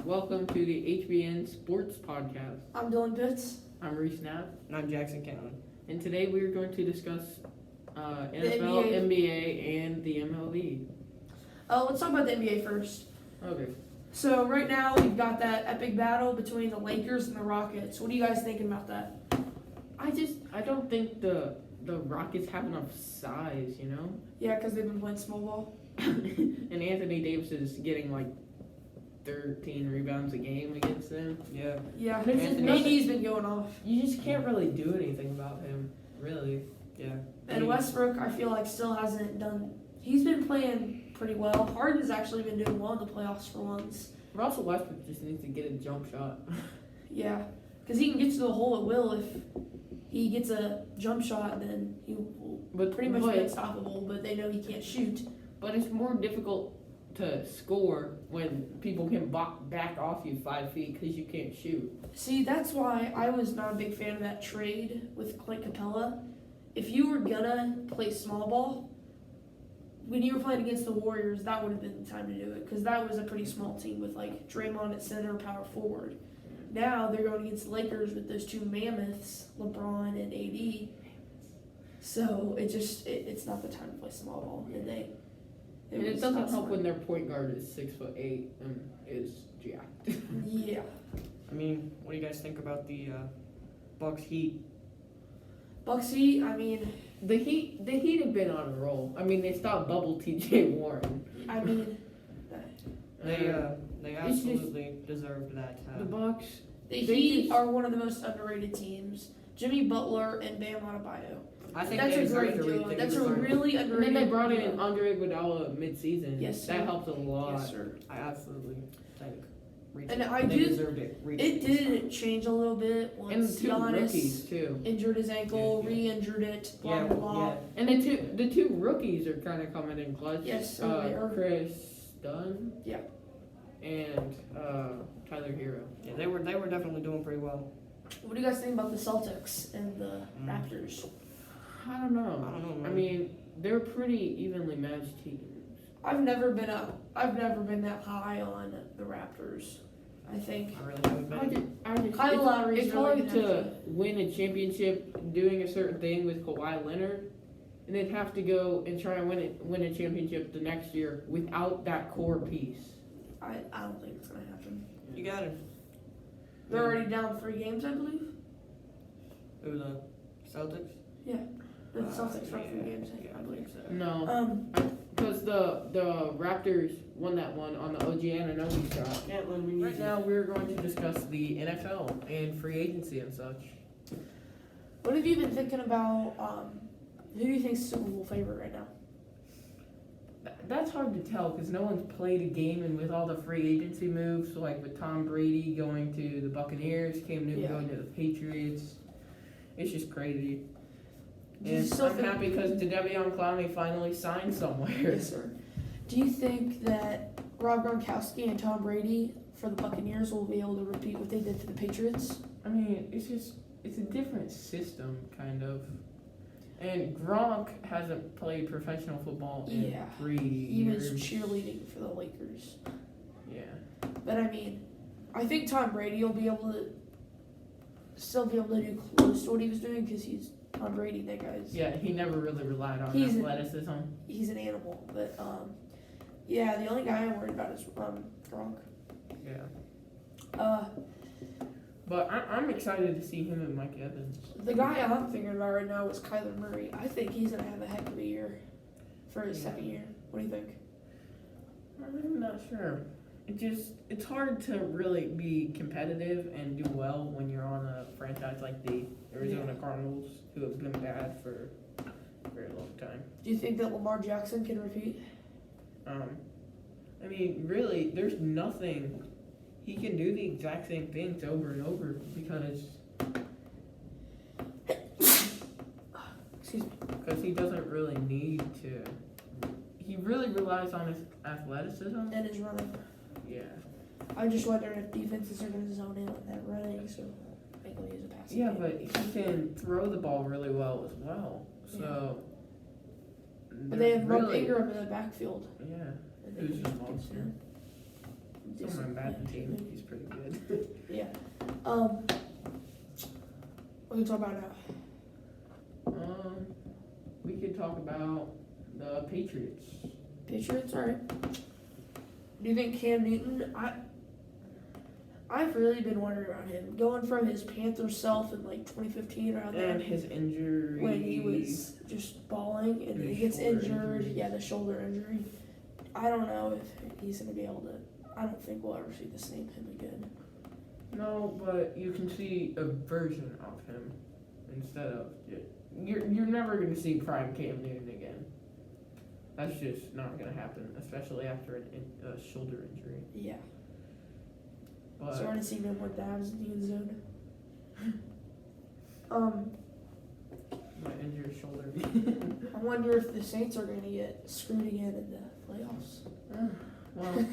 Welcome to the HBN Sports Podcast. I'm Dylan Pitts. I'm Reese Knapp. And I'm Jackson County. And today we are going to discuss NFL, NBA, and the MLB. Let's talk about the NBA first. Okay. So right now we've got that epic battle between the Lakers and the Rockets. What are you guys thinking about that? I don't think the Rockets have enough size, you know? Yeah, because they've been playing small ball. And Anthony Davis is getting like 13 rebounds a game against them. Yeah. Yeah, Anthony- AD's been going off. You just can't really do anything about him, really. Yeah. And Westbrook, I feel like, still hasn't done. He's been playing pretty well. Harden's actually been doing well in the playoffs for once. Russell Westbrook just needs to get a jump shot. Yeah, because he can get to the hole at will if he gets a jump shot, then he will pretty much be unstoppable. But they know he can't shoot. But it's more difficult to score when people can back off you 5 feet because you can't shoot. See, that's why I was not a big fan of that trade with Clint Capella. If you were gonna play small ball, when you were playing against the Warriors, that would have been the time to do it because that was a pretty small team with like Draymond at center, power forward. Now they're going against the Lakers with those two mammoths, LeBron and AD. So it's not the time to play small ball, and it doesn't help when their point guard is 6'8" and is jacked. Yeah. I mean, what do you guys think about the Bucks Heat? Bucks Heat, I mean, The Heat have been on a roll. I mean, they stopped bubble T.J. Warren. I mean, They absolutely deserved that. The Bucks. the Heat are one of the most underrated teams. Jimmy Butler and Bam Adebayo. I think That's they a great deserve duo. everything. That's a they deserve. really And underrated. then they brought duo. in Andre Iguodala mid-season. Yes, that sir. helped a lot. Yes, sir. I absolutely think. And I they do- deserved it. It did change a little bit And once the two rookies Giannis too. injured his ankle, Yeah. re-injured it, blah Yeah, blah blah. yeah. And the two rookies are kind of coming in clutch. Yes, so they are. Chris Dunn. Yeah. And Tyler Hero. Yeah, they were definitely doing pretty well. What do you guys think about the Celtics and the Raptors? I don't know. I don't know, I man. mean, they're pretty evenly matched teams. I've never been that high on the Raptors. I think I really haven't been. I just Kyle Lowry's it's really hard gonna to have win a championship doing a certain thing with Kawhi Leonard, and then have to go and try and win a championship the next year without that core piece. I don't think it's gonna happen. You got it. They're already down 3 games, I believe. Who, the Celtics? The Celtics are 3 games, Yeah, I believe. so. No, because the Raptors won that one on the OG Anunoby shot. Right now, we're going to discuss the NFL and free agency and such. What have you been thinking about? Who do you think's Super Bowl favorite right now? That's hard to tell because no one's played a game, and with all the free agency moves, like with Tom Brady going to the Buccaneers, Cam Newton Yeah. going to the Patriots, it's just crazy. Do you And still I'm think- happy because Jadeveon Clowney finally signed somewhere. Yes, sir. Do you think that Rob Gronkowski and Tom Brady for the Buccaneers will be able to repeat what they did for the Patriots? I mean, it's a different system, kind of. And Gronk hasn't played professional football in Yeah. 3 He years. was cheerleading for the Lakers. Yeah. But I mean, I think Tom Brady will be able to still be able to do close to what he was doing because he's Tom Brady. That guy's Yeah, he never really relied on He's- athleticism. he's an animal. But yeah, the only guy I'm worried about is Gronk. Yeah. But I'm excited to see him and Mike Evans. The guy I'm thinking about right now is Kyler Murray. I think he's gonna have a heck of a year for his second year. What do you think? I'm not sure. It's hard to really be competitive and do well when you're on a franchise like the Arizona Cardinals, who have been bad for a very long time. Do you think that Lamar Jackson can repeat? I mean, really, there's nothing. He can do the exact same things over and over because Excuse me. he doesn't really need to. He really relies on his athleticism. And his running. Yeah. I'm just wondering if defenses are going to zone in on that running, so make him use a passing Yeah, game. but he can throw the ball really well as well. So. But they have Mark really, Ingram in the backfield. Yeah. And Who's they a monster. can- Someone back Madden team. He's pretty good. Yeah. What are we talking about now? We could talk about the Patriots. Patriots, alright. Do you think Cam Newton? I've really been wondering about him. Going from his Panthers self in like 2015 around there. And his injury. When he was just balling and And he his gets shoulder injured. injury. Yeah, the shoulder injury. I don't know if he's going to be able to. I don't think we'll ever see the same him again. No, but you can see a version of him instead of you're never gonna see prime Cam Newton again. That's just not gonna happen, especially after a shoulder injury. Yeah. But Starting to see no more dabs in the end zone. my injured shoulder. I wonder if the Saints are going to get screwed again in the playoffs. Well, you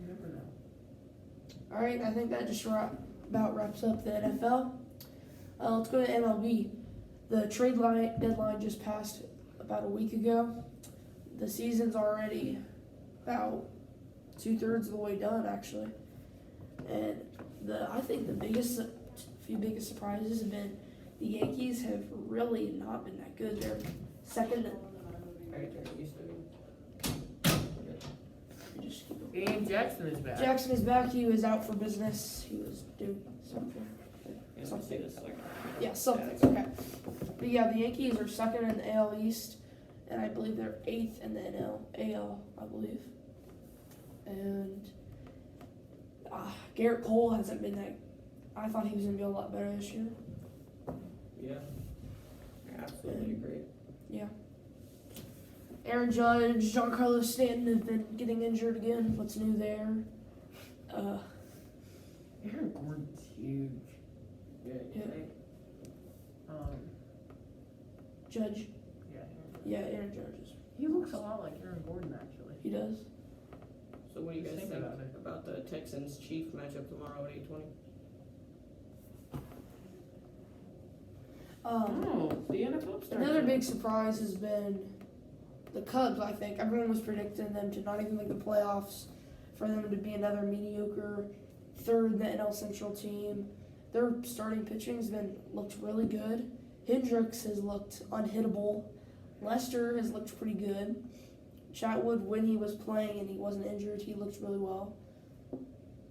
never know. All right, I think that just about wraps up the NFL. Let's go to MLB. The trade deadline just passed about a week ago. The season's already about 2/3 of the way done, actually. And I think the few biggest surprises have been the Yankees have really not been that good. They're second. And Jackson is back. Jackson is back. He was out for business. He was doing something. Yeah, something. Okay. But yeah, the Yankees are second in the AL East, and I believe they're 8th in the AL, I believe. And Garrett Cole hasn't been that. I thought he was going to be a lot better this year. Yeah, I absolutely agree. Yeah. Aaron Judge, Giancarlo Stanton have been getting injured again. What's new there? Aaron Gordon's huge. Yeah. Judge. Yeah. Yeah, Aaron Judge is. He looks a lot like Aaron Gordon, actually. He does. So what do you guys think about it? about the Texans-Chiefs matchup tomorrow at 8:20? The NFL starts. Another big surprise has been the Cubs, I think. Everyone was predicting them to not even make the playoffs, for them to be another mediocre third in the NL Central team. Their starting pitching has looked really good. Hendricks has looked unhittable. Lester has looked pretty good. Chatwood, when he was playing and he wasn't injured, he looked really well.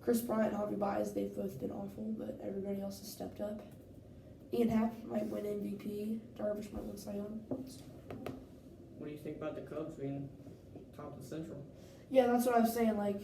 Chris Bryant and Javi Baez, they've both been awful, but everybody else has stepped up. Ian Happ might win MVP. Darvish might win Cy Young. What do you think about the Cubs being top of the Central? Yeah, that's what I was saying. Like,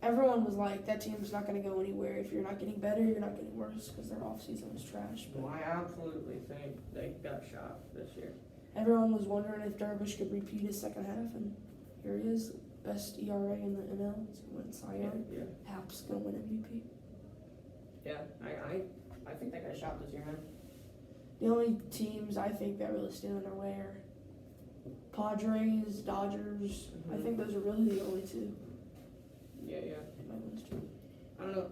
everyone was like, that team's not going to go anywhere. If you're not getting better, you're not getting worse because their offseason was trash. But Well, I absolutely think they got shot this year. everyone was wondering if Darvish could repeat his second half, and here he is. Best ERA in the NL. He's going to win Cy Young. Yeah. Happ's going to win MVP. Yeah, I think they got shot this year, man. The only teams I think that really stand in their way are Padres, Dodgers. I think those are really the only two. Yeah. My ones too. I don't know.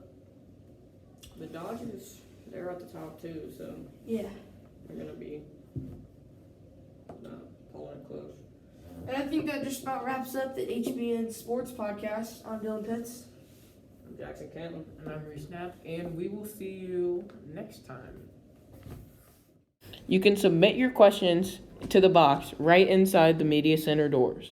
The Dodgers, they're at the top too, so Yeah. they're gonna be pulling it close. And I think that just about wraps up the HBN Sports Podcast. I'm Dylan Pitts. I'm Jackson Cantlin. And I'm Reese Knapp, and we will see you next time. You can submit your questions to the box right inside the Media Center doors.